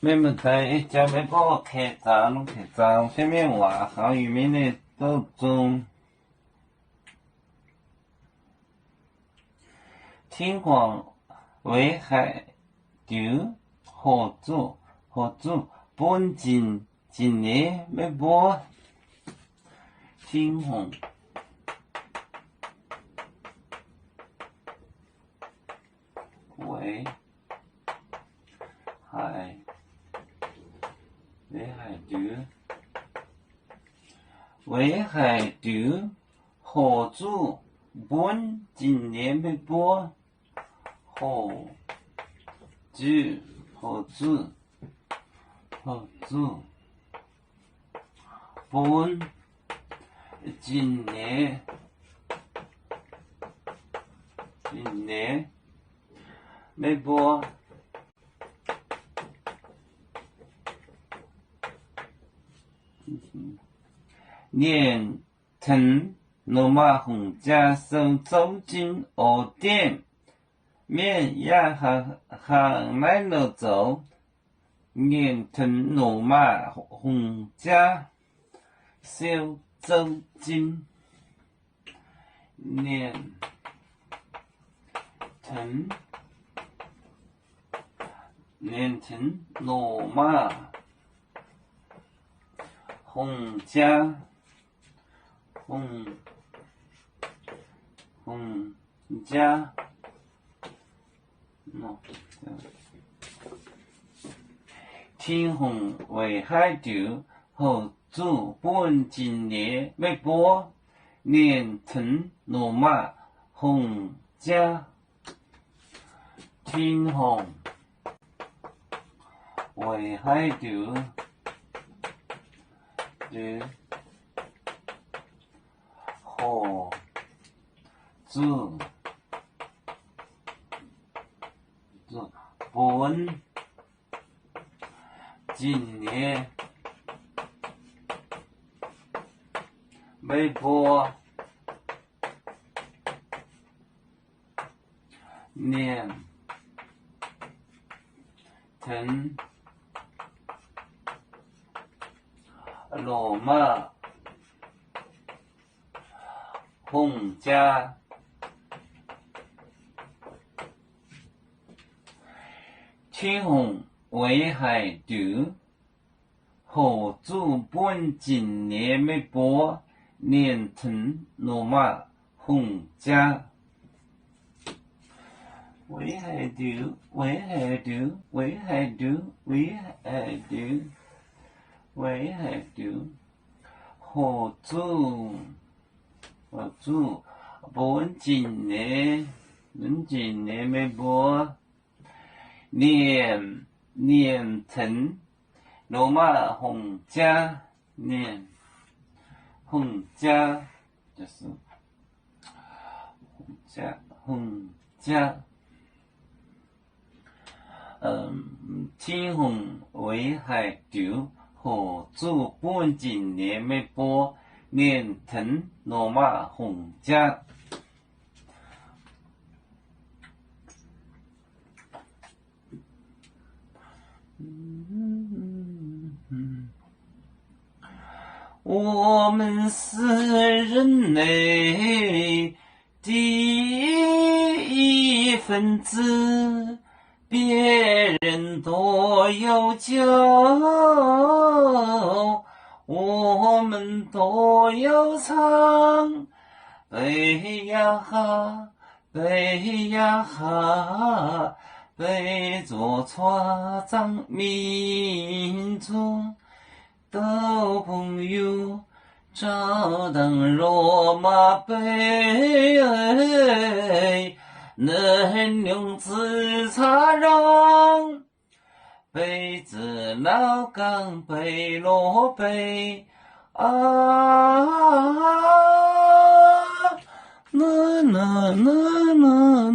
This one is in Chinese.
咩问题？叫咩帮我开张？开张下面话好语面的都中。天皇为海丢合作本今年咩播？天皇为海丢合作本今年咩播？合作本今年咩播？年藤罗马红家收走进欧店，面也行来了走。年藤罗马红家收走进，年藤罗马红家天皇为海丢合作本今年咩播？年藤罗马红家天皇为海丢合作本今年咩播？年藤罗马红家天皇为海丢合作本今年咩播？年藤罗马红家为海丢合作本今年咩播？年藤罗马红家红家就是红家天皇为海丢合作本今年咩播？年藤罗马红家我们是人类第一分子，别人都有酒，我们都有唱。背呀哈，背呀哈，背着船长民族的朋友，照当罗马杯，能用自擦让，杯子老港杯罗杯啊，啦啦啦啦啦。